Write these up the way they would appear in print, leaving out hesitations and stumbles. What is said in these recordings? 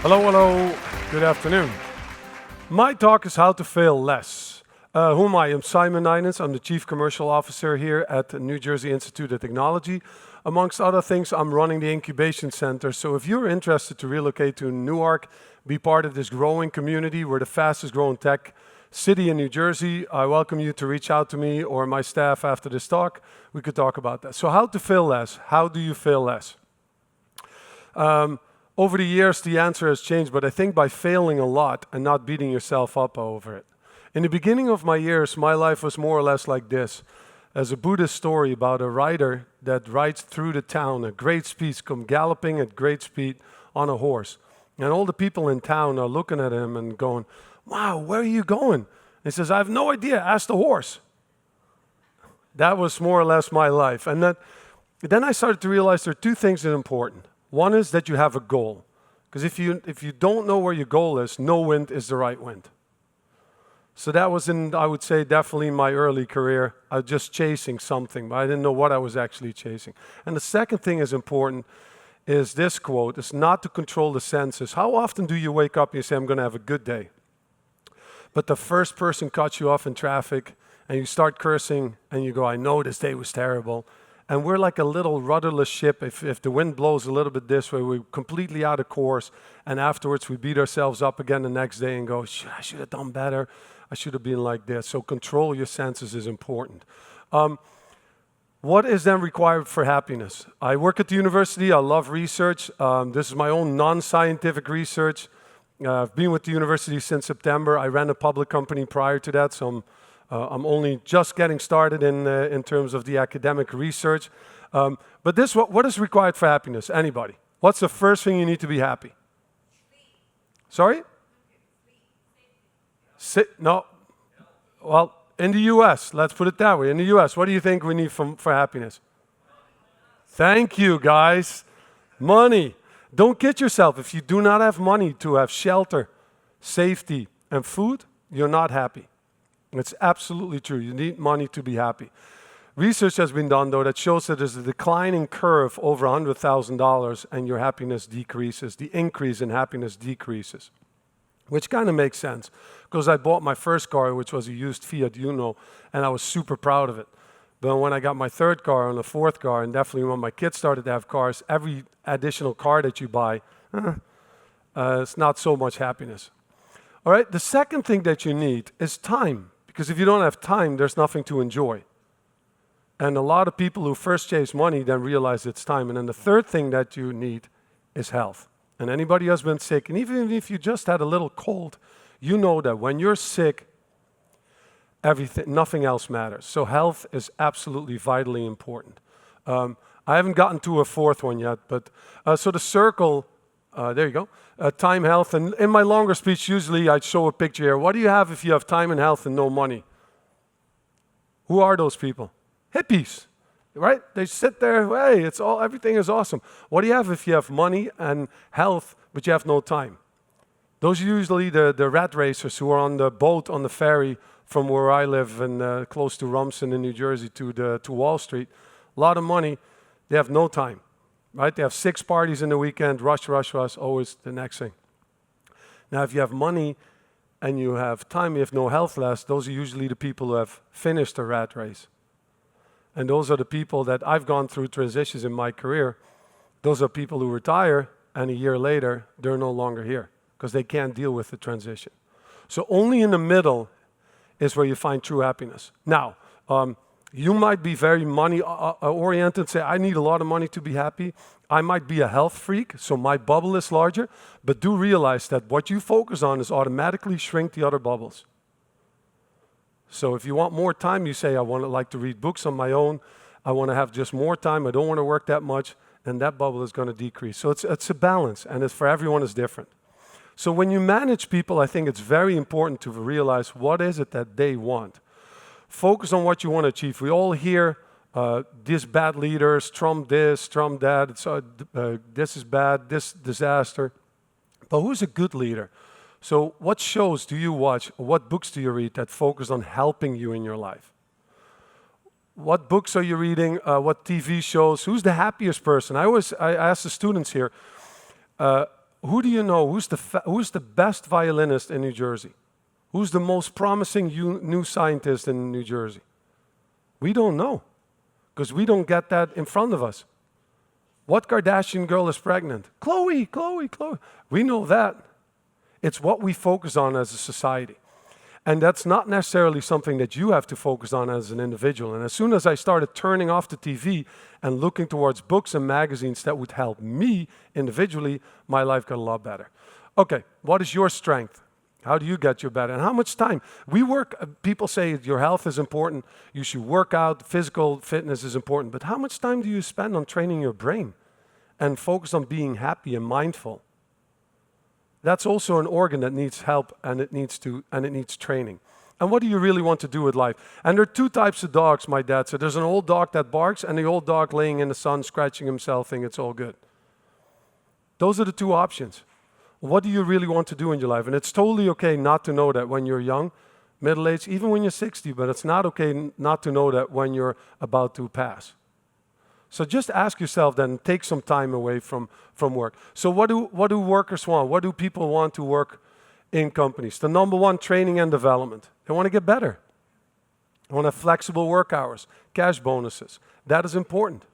Hello, hello. Good afternoon. My talk is how to fail less. Who am I? I'm Simon Nynens. I'm the Chief Commercial Officer here at the New Jersey Institute of Technology. Amongst other things, I'm running the incubation center. So if you're interested to relocate to Newark, be part of this growing community, we're the fastest growing tech city in New Jersey, I welcome you to reach out to me or my staff after this talk. We could talk about that. So how to fail less? How do you fail less? Over the years, the answer has changed, but I think by failing a lot and not beating yourself up over it. In the beginning of my years, my life was more or less like this. As a Buddhist story about a rider that rides through the town at great speed, come galloping at great speed on a horse. And all the people in town are looking at him and going, "Wow, where are you going?" And he says, "I have no idea, ask the horse." That was more or less my life. And then I started to realize there are two things that are important. One is that you have a goal. Because if you don't know where your goal is, no wind is the right wind. So that was I would say, definitely in my early career. I was just chasing something, but I didn't know what I was actually chasing. And the second thing is important is this quote, it's not to control the senses. How often do you wake up and you say, "I'm going to have a good day"? But the first person cuts you off in traffic and you start cursing and you go, "I know this day was terrible." And we're like a little rudderless ship. If the wind blows a little bit this way, we're completely out of course. And afterwards, we beat ourselves up again the next day and go, "I should have done better. I should have been like this." So control your senses is important. What is then required for happiness? I work at the university. I love research. This is my own non-scientific research. I've been with the university since September. I ran a public company prior to that, so I'm only just getting started in terms of the academic research. But what is required for happiness? Anybody? What's the first thing you need to be happy? Sorry? No. Well, in the U.S., let's put it that way. In the U.S., what do you think we need for happiness? Thank you, guys. Money. Don't kid yourself. If you do not have money to have shelter, safety, and food, you're not happy. It's absolutely true. You need money to be happy. Research has been done, though, that shows that there's a declining curve over $100,000 and your happiness decreases. The increase in happiness decreases, which kind of makes sense because I bought my first car, which was a used Fiat Uno, and I was super proud of it. But when I got my third car and the fourth car, and definitely when my kids started to have cars, every additional car that you buy, it's not so much happiness. All right, the second thing that you need is time. Because if you don't have time, there's nothing to enjoy. And a lot of people who first chase money then realize it's time. And then the third thing that you need is health. And anybody who's been sick, and even if you just had a little cold, you know that when you're sick, nothing else matters. So health is absolutely vitally important. I haven't gotten to a fourth one yet, but so the circle, there you go. Time, health, and in my longer speech, usually I'd show a picture here. What do you have if you have time and health and no money? Who are those people? Hippies, right? They sit there, hey, everything is awesome. What do you have if you have money and health, but you have no time? Those are usually the rat racers who are on the boat on the ferry from where I live and close to Rumson in New Jersey to Wall Street. A lot of money, they have no time. Right? They have 6 parties in the weekend, rush, always the next thing. Now, if you have money and you have time, you have no health left, those are usually the people who have finished the rat race. And those are the people that I've gone through transitions in my career. Those are people who retire, and a year later, they're no longer here because they can't deal with the transition. So only in the middle is where you find true happiness. Now, you might be very money-oriented and say, "I need a lot of money to be happy." I might be a health freak, so my bubble is larger. But do realize that what you focus on is automatically shrink the other bubbles. So if you want more time, you say, "I like to read books on my own. I want to have just more time. I don't want to work that much." And that bubble is going to decrease. So it's a balance, and it's for everyone is different. So when you manage people, I think it's very important to realize what is it that they want. Focus on what you want to achieve. We all hear these bad leaders, Trump this, Trump that, this is bad, this disaster. But who's a good leader? So what shows do you watch, or what books do you read that focus on helping you in your life? What books are you reading? What TV shows? Who's the happiest person? I ask the students here, who do you know? Who's the best violinist in New Jersey? Who's the most promising new scientist in New Jersey? We don't know, because we don't get that in front of us. What Kardashian girl is pregnant? Chloe. We know that. It's what we focus on as a society. And that's not necessarily something that you have to focus on as an individual. And as soon as I started turning off the TV and looking towards books and magazines that would help me individually, my life got a lot better. Okay, what is your strength? How do you get your better? And how much time? We work, people say your health is important, you should work out, physical fitness is important, but how much time do you spend on training your brain and focus on being happy and mindful? That's also an organ that needs help, and it needs training. And what do you really want to do with life? And there are two types of dogs, my dad said. There's an old dog that barks and the old dog laying in the sun, scratching himself, thinking it's all good. Those are the two options. What do you really want to do in your life? And it's totally okay not to know that when you're young, middle-aged, even when you're 60, but it's not okay not to know that when you're about to pass. So just ask yourself then, take some time away from work. So what do workers want? What do people want to work in companies? The number one, training and development. They want to get better. They want to have flexible work hours, cash bonuses. That is important.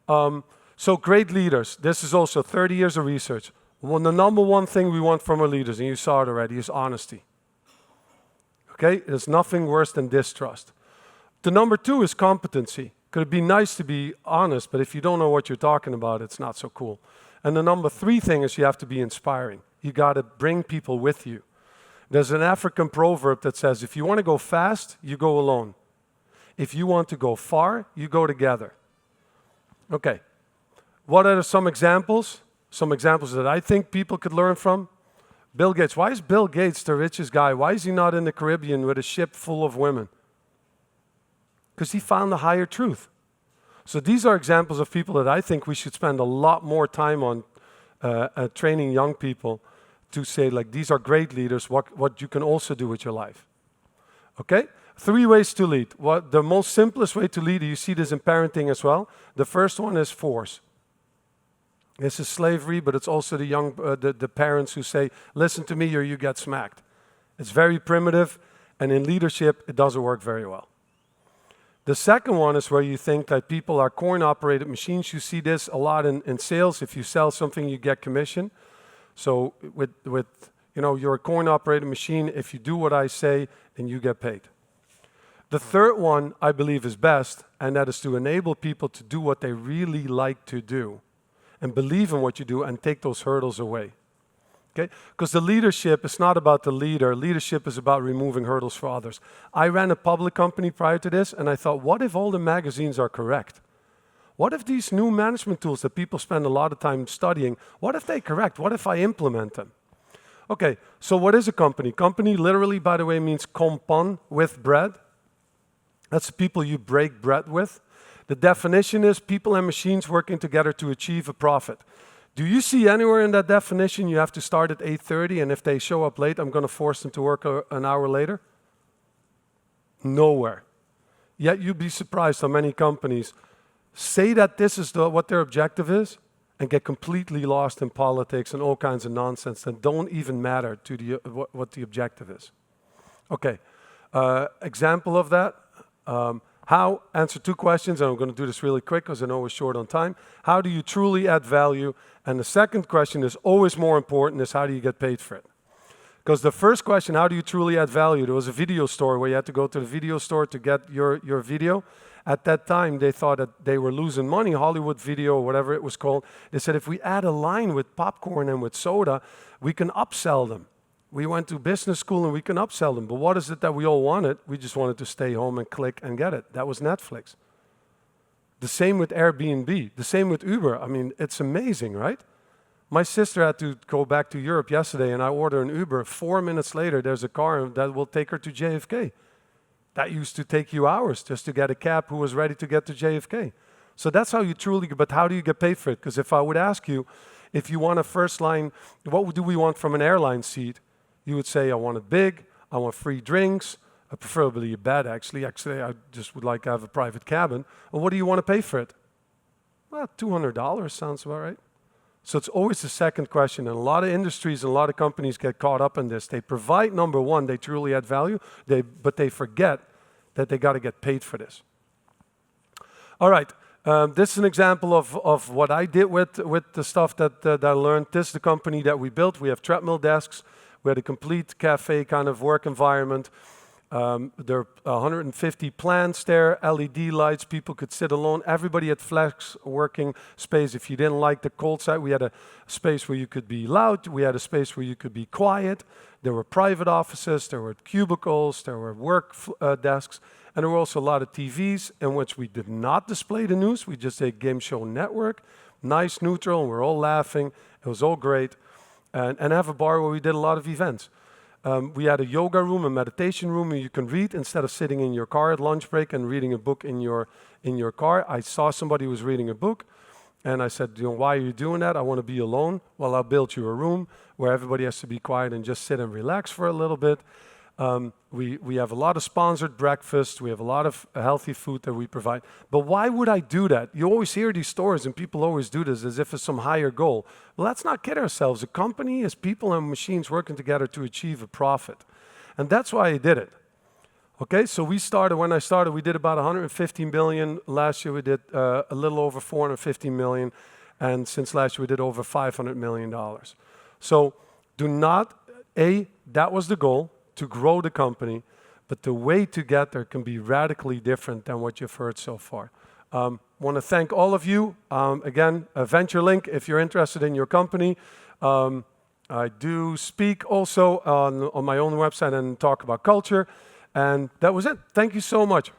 So great leaders. This is also 30 years of research. Well, the number one thing we want from our leaders, and you saw it already, is honesty. Okay? There's nothing worse than distrust. The number two is competency. Could be nice to be honest, but if you don't know what you're talking about, it's not so cool. And the number three thing is you have to be inspiring. You got to bring people with you. There's an African proverb that says, if you want to go fast, you go alone. If you want to go far, you go together. Okay. What are some examples? Some examples that I think people could learn from. Bill Gates. Why is Bill Gates the richest guy? Why is he not in the Caribbean with a ship full of women? Because he found the higher truth. So these are examples of people that I think we should spend a lot more time on training young people to say, like, these are great leaders, what you can also do with your life. Okay? 3 ways to lead. The most simplest way to lead, you see this in parenting as well. The first one is force. This is slavery, but it's also the parents who say, listen to me or you get smacked. It's very primitive, and in leadership, it doesn't work very well. The second one is where you think that people are coin-operated machines. You see this a lot in sales. If you sell something, you get commission. So you're a coin-operated machine. If you do what I say, then you get paid. The third one, I believe, is best, and that is to enable people to do what they really like to do and believe in what you do and take those hurdles away. Okay? Because the leadership is not about the leader. Leadership is about removing hurdles for others. I ran a public company prior to this, and I thought, what if all the magazines are correct? What if these new management tools that people spend a lot of time studying, what if they're correct? What if I implement them? Okay, so what is a company? Company literally, by the way, means compan, with bread. That's the people you break bread with. The definition is people and machines working together to achieve a profit. Do you see anywhere in that definition you have to start at 8:30, and if they show up late, I'm going to force them to work an hour later? Nowhere. Yet you'd be surprised how many companies say that this is what their objective is and get completely lost in politics and all kinds of nonsense that don't even matter to what the objective is. Okay, example of that. How? Answer 2 questions, and I'm going to do this really quick because I know we're short on time. How do you truly add value? And the second question is always more important, is how do you get paid for it? Because the first question, how do you truly add value? There was a video store where you had to go to the video store to get your video. At that time, they thought that they were losing money, Hollywood Video, or whatever it was called. They said, if we add a line with popcorn and with soda, we can upsell them. We went to business school and we can upsell them. But what is it that we all wanted? We just wanted to stay home and click and get it. That was Netflix. The same with Airbnb. The same with Uber. I mean, it's amazing, right? My sister had to go back to Europe yesterday, and I ordered an Uber. 4 minutes later, there's a car that will take her to JFK. That used to take you hours just to get a cab who was ready to get to JFK. So that's how you truly, but how do you get paid for it? Because if I would ask you, if you want a first line, what do we want from an airline seat? You would say, I want it big, I want free drinks, preferably a bed, actually. Actually, I just would like to have a private cabin. Well, what do you want to pay for it? Well, $200 sounds about right. So it's always the second question, and a lot of industries and a lot of companies get caught up in this. They provide number one, they truly add value, but they forget that they got to get paid for this. All right, this is an example of what I did with the stuff that I learned. This is the company that we built. We have treadmill desks. We had a complete cafe kind of work environment. There are 150 plants there, LED lights, people could sit alone. Everybody had flex working space. If you didn't like the cold side, we had a space where you could be loud. We had a space where you could be quiet. There were private offices, there were cubicles, there were work desks, and there were also a lot of TVs in which we did not display the news. We just did game show network, nice, neutral, and we're all laughing. It was all great. And have a bar where we did a lot of events. We had a yoga room, a meditation room where you can read instead of sitting in your car at lunch break and reading a book in your car. I saw somebody who was reading a book, and I said, why are you doing that? I want to be alone. Well, I'll build you a room where everybody has to be quiet and just sit and relax for a little bit. We have a lot of sponsored breakfast. We have a lot of healthy food that we provide. But why would I do that? You always hear these stories, and people always do this as if it's some higher goal. Well, let's not kid ourselves. A company is people and machines working together to achieve a profit. And that's why I did it. Okay, so when I started, we did about 150 million. Last year, we did a little over 450 million. And since last year, we did over $500 million. So that was the goal, to grow the company, but the way to get there can be radically different than what you've heard so far. Want to thank all of you. Again, a venture link if you're interested in your company. I do speak also on my own website and talk about culture. And that was it. Thank you so much.